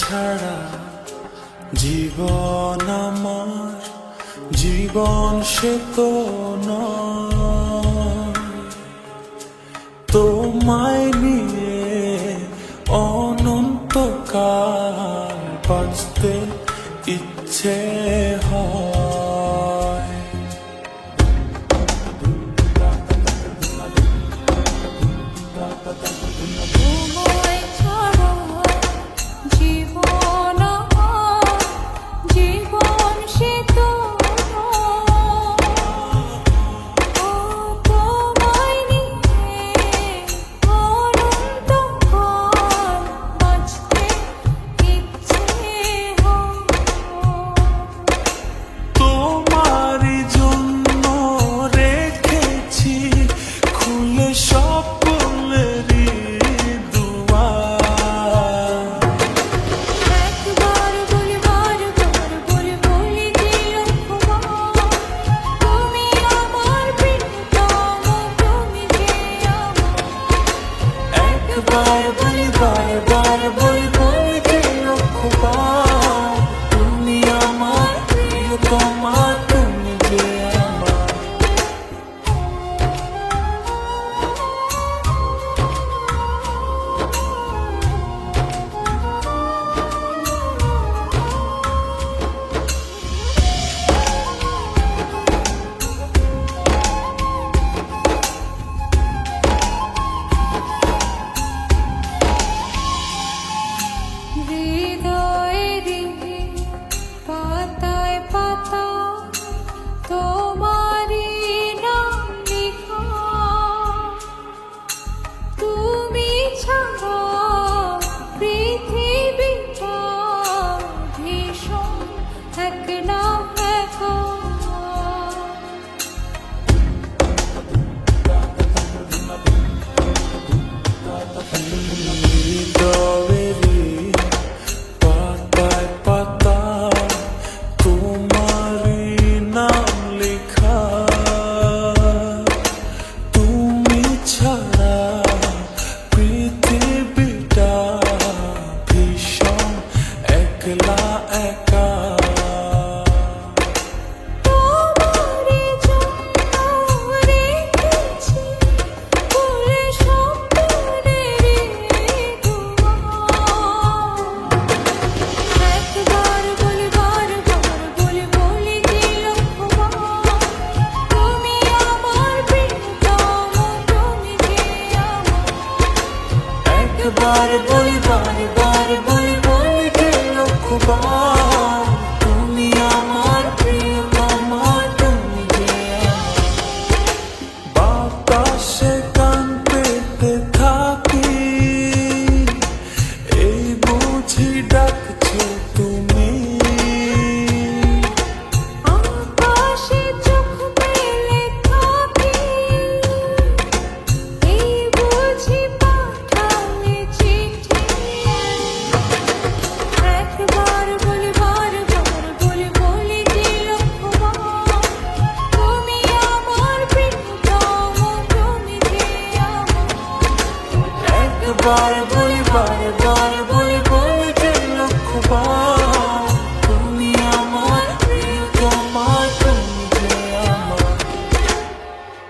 ছাড়া জীবন আমার জীবন সে তো নয়। তোমায় নিয়ে অনন্তকাল বাঁচতে ইচ্ছে হয়। তোমায় ছাড়া জীবন আমার জীবন সে তো তোমায় নিয়ে অনন্তকাল বাঁচতে ইচ্ছে হয়। তোমারই জন্য রেখেছি খুলে সকলেরই দুয়ার। একবার বলি বারবার বলি বলি চিরকুমার, তুমি আমার প্রিয়তম, তুমি যে আমার। একবার বলি বারবার বলি বলি চিরকুমার, তুমি আমার প্রিয়তমা, তুমি যে আমার। হৃদয়েরই পাতায় পাতায় তোমারই নাম লেখা, তুমি ছাড়া পৃথিবীটা ভীষণ একলা একা। হৃদয়েরই পাতায় পাতায় তোমারই নাম লেখা, তুমি ছাড়া পৃথিবীটা ভীষণ একলা একা। তোমারই জন্য রেখেছি খুলে স্বপ্নেরই দুয়ার। একবার বলি বারবার বলি বলি চিরকুমার, তুমি আমার প্রিয়তম, তুমি যে আমার। একবার বলি বারবার বলি বলি চিরকুমার,